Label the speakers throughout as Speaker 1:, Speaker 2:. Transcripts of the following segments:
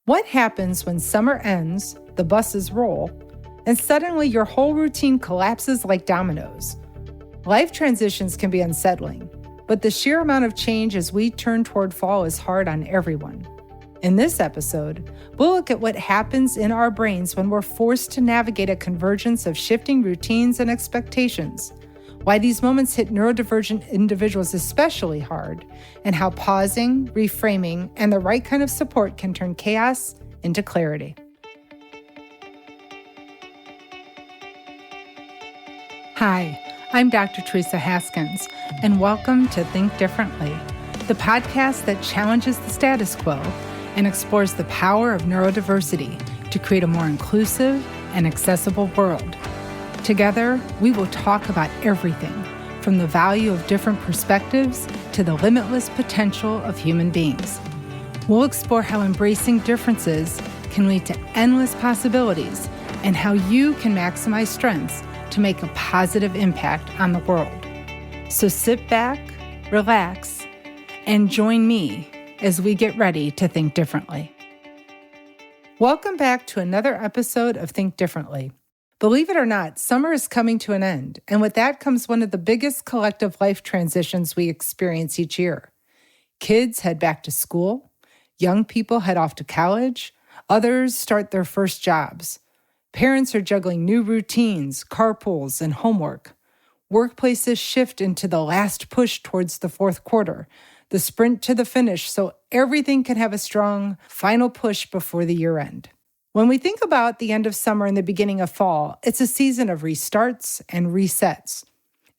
Speaker 1: What happens when summer ends, the buses roll, and suddenly your whole routine collapses like dominoes? Life transitions can be unsettling, but the sheer amount of change as we turn toward fall is hard on everyone. In this episode, we'll look at what happens in our brains when we're forced to navigate a convergence of shifting routines and expectations, why these moments hit neurodivergent individuals especially hard, and how pausing, reframing, and the right kind of support can turn chaos into clarity. Hi, I'm Dr. Theresa Haskins, and welcome to Think Differently, the podcast that challenges the status quo and explores the power of neurodiversity to create a more inclusive and accessible world. Together, we will talk about everything from the value of different perspectives to the limitless potential of human beings. We'll explore how embracing differences can lead to endless possibilities and how you can maximize strengths to make a positive impact on the world. So sit back, relax, and join me as we get ready to think differently. Welcome back to another episode of Think Differently. Believe it or not, summer is coming to an end, and with that comes one of the biggest collective life transitions we experience each year. Kids head back to school, young people head off to college, others start their first jobs. Parents are juggling new routines, carpools, and homework. Workplaces shift into the last push towards the fourth quarter, the sprint to the finish, so everything can have a strong final push before the year end. When we think about the end of summer and the beginning of fall, it's a season of restarts and resets.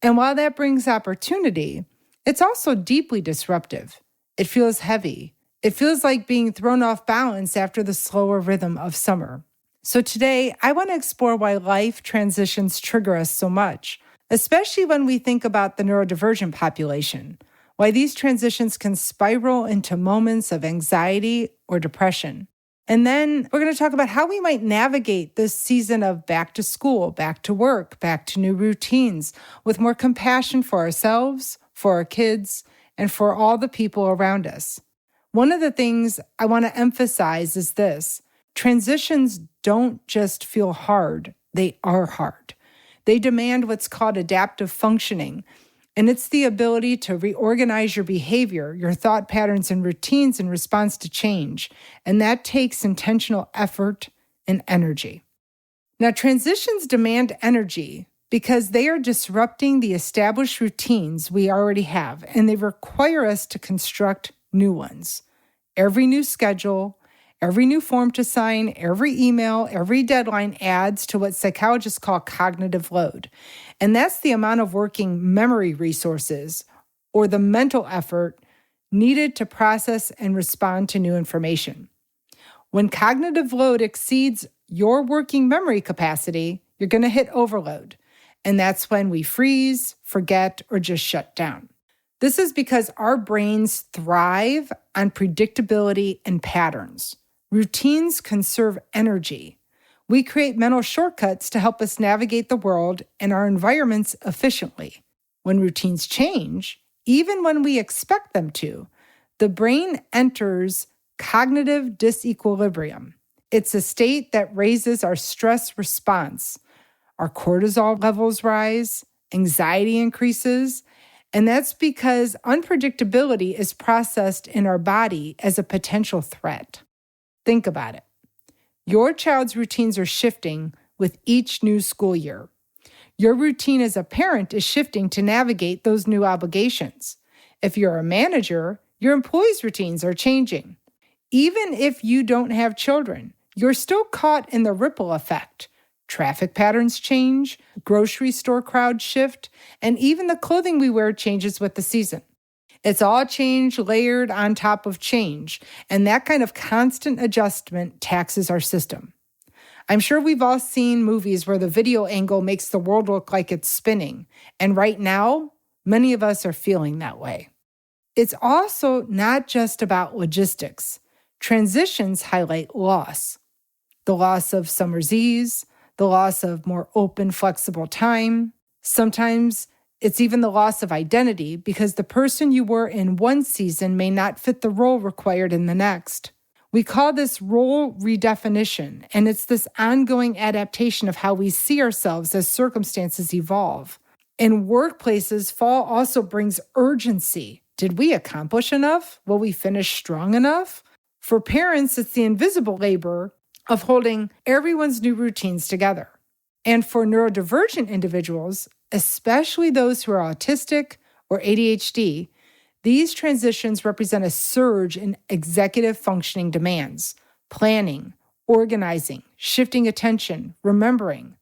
Speaker 1: And while that brings opportunity, it's also deeply disruptive. It feels heavy. It feels like being thrown off balance after the slower rhythm of summer. So today, I want to explore why life transitions trigger us so much, especially when we think about the neurodivergent population, why these transitions can spiral into moments of anxiety or depression. And then we're going to talk about how we might navigate this season of back to school, back to work, back to new routines with more compassion for ourselves, for our kids, and for all the people around us. One of the things I want to emphasize is this: transitions don't just feel hard, they are hard. They demand what's called adaptive functioning, and it's the ability to reorganize your behavior, your thought patterns, and routines in response to change. And that takes intentional effort and energy. Now, transitions demand energy because they are disrupting the established routines we already have, and they require us to construct new ones. Every new schedule, every new form to sign, every email, every deadline adds to what psychologists call cognitive load. And that's the amount of working memory resources or the mental effort needed to process and respond to new information. When cognitive load exceeds your working memory capacity, you're going to hit overload. And that's when we freeze, forget, or just shut down. This is because our brains thrive on predictability and patterns. Routines conserve energy. We create mental shortcuts to help us navigate the world and our environments efficiently. When routines change, even when we expect them to, the brain enters cognitive disequilibrium. It's a state that raises our stress response. Our cortisol levels rise, anxiety increases, and that's because unpredictability is processed in our body as a potential threat. Think about it. Your child's routines are shifting with each new school year. Your routine as a parent is shifting to navigate those new obligations. If you're a manager, your employees' routines are changing. Even if you don't have children, you're still caught in the ripple effect. Traffic patterns change, grocery store crowds shift, and even the clothing we wear changes with the season. It's all change layered on top of change, and that kind of constant adjustment taxes our system. I'm sure we've all seen movies where the video angle makes the world look like it's spinning, and right now, many of us are feeling that way. It's also not just about logistics. Transitions highlight loss. The loss of summer's ease, the loss of more open, flexible time. Sometimes it's even the loss of identity because the person you were in one season may not fit the role required in the next. We call this role redefinition, and it's this ongoing adaptation of how we see ourselves as circumstances evolve. In workplaces, fall also brings urgency. Did we accomplish enough? Will we finish strong enough? For parents, it's the invisible labor of holding everyone's new routines together. And for neurodivergent individuals, especially those who are autistic or ADHD, these transitions represent a surge in executive functioning demands, planning, organizing, shifting attention, remembering.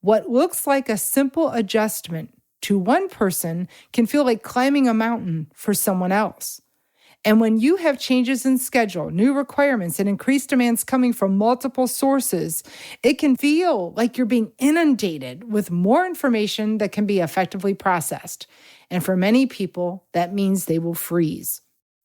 Speaker 1: What looks like a simple adjustment to one person can feel like climbing a mountain for someone else. And when you have changes in schedule, new requirements, and increased demands coming from multiple sources, it can feel like you're being inundated with more information that can be effectively processed. And for many people, that means they will freeze.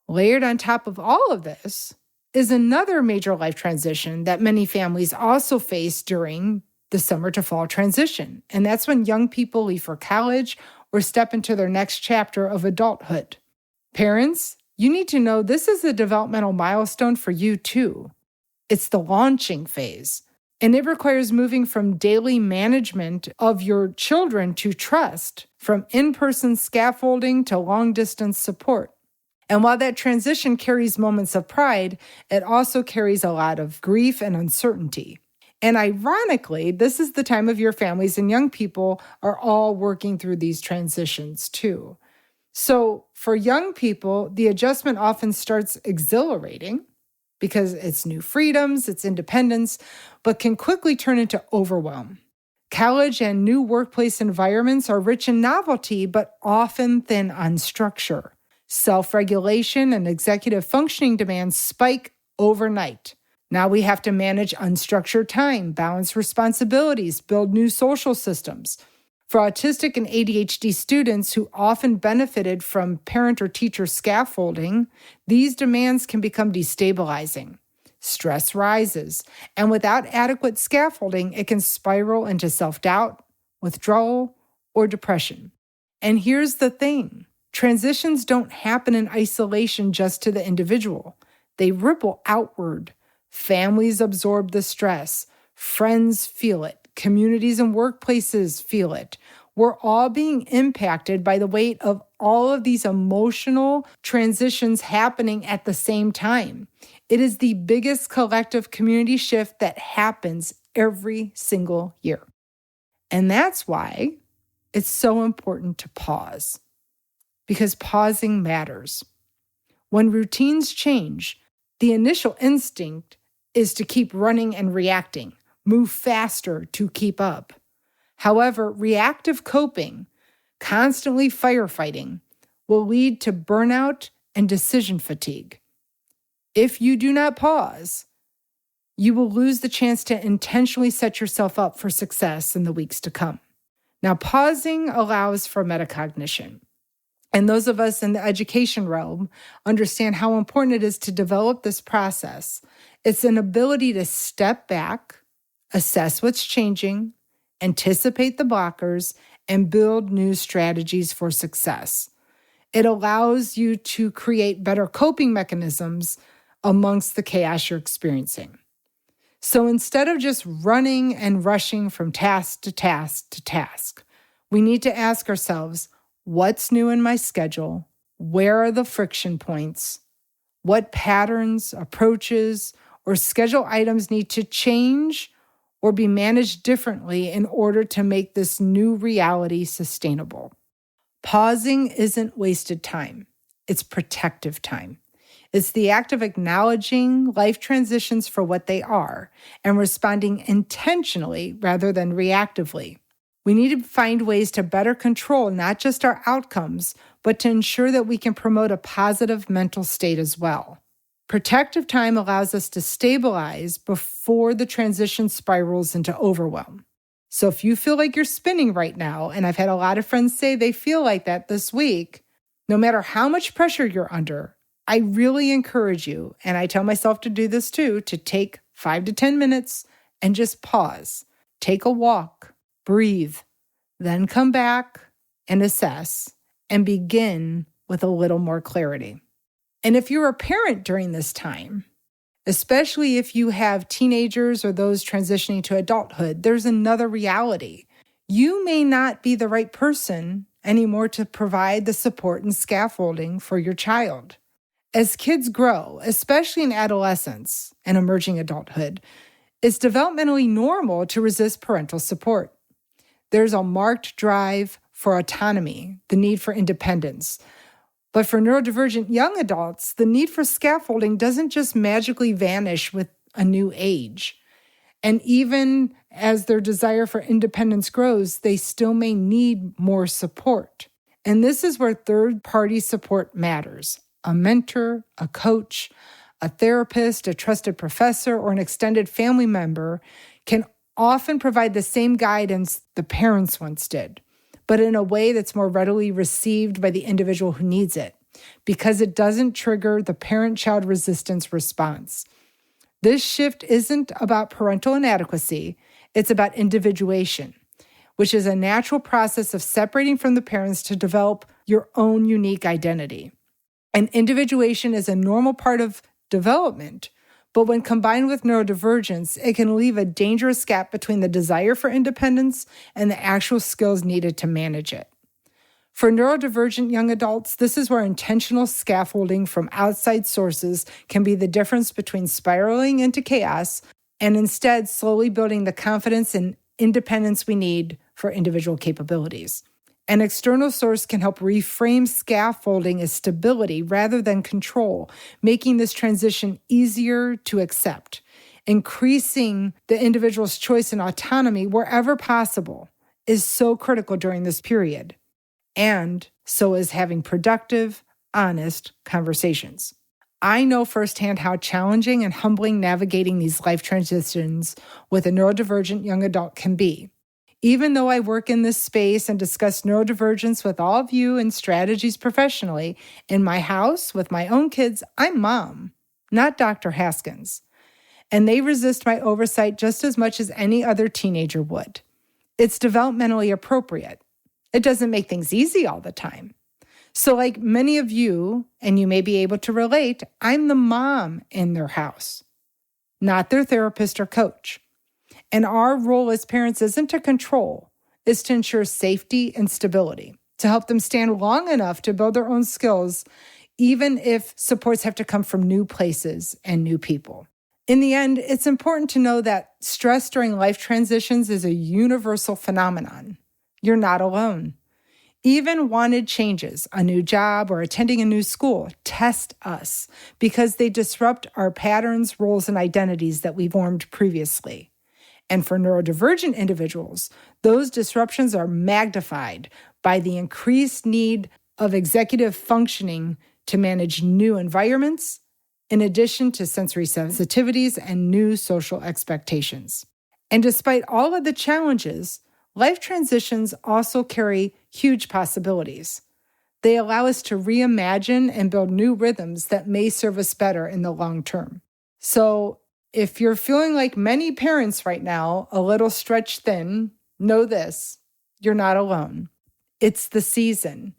Speaker 1: Layered on top of all of this is another major life transition that many families also face during the summer to fall transition. And that's when young people leave for college or step into their next chapter of adulthood. Parents, you need to know this is a developmental milestone for you too. It's the launching phase, and it requires moving from daily management of your children to trust, from in-person scaffolding to long-distance support. And while that transition carries moments of pride, it also carries a lot of grief and uncertainty. And ironically, this is the time of year families and young people are all working through these transitions too. So for young people, the adjustment often starts exhilarating because it's new freedoms, it's independence, but can quickly turn into overwhelm. College and new workplace environments are rich in novelty, but often thin on structure. Self-regulation and executive functioning demands spike overnight. Now we have to manage unstructured time, balance responsibilities, build new social systems. For autistic and ADHD students who often benefited from parent or teacher scaffolding, these demands can become destabilizing. Stress rises, and without adequate scaffolding, it can spiral into self-doubt, withdrawal, or depression. And here's the thing. Transitions don't happen in isolation just to the individual. They ripple outward. Families absorb the stress. Friends feel it. Communities and workplaces feel it. We're all being impacted by the weight of all of these emotional transitions happening at the same time. It is the biggest collective community shift that happens every single year. And that's why it's so important to pause, because pausing matters. When routines change, the initial instinct is to keep running and reacting, move faster to keep up. However, reactive coping, constantly firefighting, will lead to burnout and decision fatigue. If you do not pause, you will lose the chance to intentionally set yourself up for success in the weeks to come. Now, pausing allows for metacognition. And those of us in the education realm understand how important it is to develop this process. It's an ability to step back, assess what's changing, anticipate the blockers, and build new strategies for success. It allows you to create better coping mechanisms amongst the chaos you're experiencing. So instead of just running and rushing from task to task to task, we need to ask ourselves, what's new in my schedule? Where are the friction points? What patterns, approaches, or schedule items need to change or be managed differently in order to make this new reality sustainable? Pausing isn't wasted time. It's protective time. It's the act of acknowledging life transitions for what they are and responding intentionally rather than reactively. We need to find ways to better control not just our outcomes, but to ensure that we can promote a positive mental state as well. Protective time allows us to stabilize before the transition spirals into overwhelm. So if you feel like you're spinning right now, and I've had a lot of friends say they feel like that this week, no matter how much pressure you're under, I really encourage you, and I tell myself to do this too, to take 5 to 10 minutes and just pause. Take a walk, breathe, then come back and assess and begin with a little more clarity. And if you're a parent during this time, Especially if you have teenagers or those transitioning to adulthood, there's another reality. You may not be the right person anymore to provide the support and scaffolding for your child. As kids grow, especially in adolescence and emerging adulthood, it's developmentally normal to resist parental support. There's a marked drive for autonomy, the need for independence. But for neurodivergent young adults, the need for scaffolding doesn't just magically vanish with a new age. And even as their desire for independence grows, they still may need more support. And this is where third-party support matters. A mentor, a coach, a therapist, a trusted professor, or an extended family member can often provide the same guidance the parents once did, but in a way that's more readily received by the individual who needs it, because it doesn't trigger the parent-child resistance response. This shift isn't about parental inadequacy, it's about individuation, which is a natural process of separating from the parents to develop your own unique identity. And individuation is a normal part of development, but when combined with neurodivergence, it can leave a dangerous gap between the desire for independence and the actual skills needed to manage it. For neurodivergent young adults, this is where intentional scaffolding from outside sources can be the difference between spiraling into chaos and instead slowly building the confidence and independence we need for individual capabilities. An external source can help reframe scaffolding as stability rather than control, making this transition easier to accept. Increasing the individual's choice and autonomy wherever possible is so critical during this period. And so is having productive, honest conversations. I know firsthand how challenging and humbling navigating these life transitions with a neurodivergent young adult can be. Even though I work in this space and discuss neurodivergence with all of you and strategies professionally, in my house with my own kids, I'm mom, not Dr. Haskins. And they resist my oversight just as much as any other teenager would. It's developmentally appropriate. It doesn't make things easy all the time. So like many of you, and you may be able to relate, I'm the mom in their house, not their therapist or coach. And our role as parents isn't to control, it's to ensure safety and stability, to help them stand long enough to build their own skills, even if supports have to come from new places and new people. In the end, it's important to know that stress during life transitions is a universal phenomenon. You're not alone. Even wanted changes, a new job or attending a new school, test us because they disrupt our patterns, roles, and identities that we formed previously. And for neurodivergent individuals, those disruptions are magnified by the increased need of executive functioning to manage new environments, in addition to sensory sensitivities and new social expectations. And despite all of the challenges, life transitions also carry huge possibilities. They allow us to reimagine and build new rhythms that may serve us better in the long term. So, if you're feeling like many parents right now, a little stretched thin, know this, you're not alone. It's the season.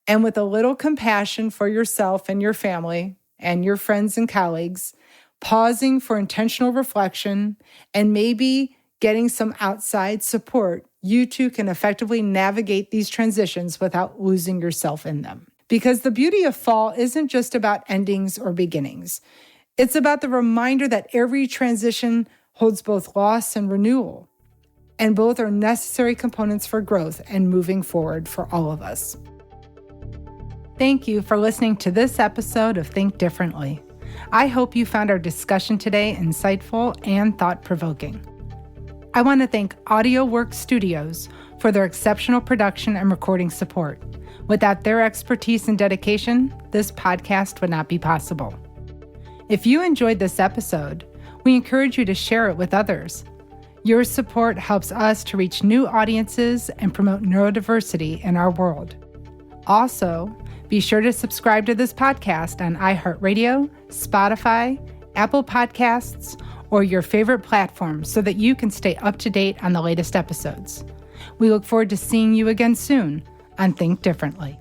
Speaker 1: And with a little compassion for yourself and your family and your friends and colleagues, pausing for intentional reflection, and maybe getting some outside support, you too can effectively navigate these transitions without losing yourself in them. Because the beauty of fall isn't just about endings or beginnings. It's about the reminder that every transition holds both loss and renewal, and both are necessary components for growth and moving forward for all of us. Thank you for listening to this episode of Think Differently. I hope you found our discussion today insightful and thought-provoking. I want to thank AudioWorks Studios for their exceptional production and recording support. Without their expertise and dedication, this podcast would not be possible. If you enjoyed this episode, we encourage you to share it with others. Your support helps us to reach new audiences and promote neurodiversity in our world. Also, be sure to subscribe to this podcast on iHeartRadio, Spotify, Apple Podcasts, or your favorite platform so that you can stay up to date on the latest episodes. We look forward to seeing you again soon on Think Differently.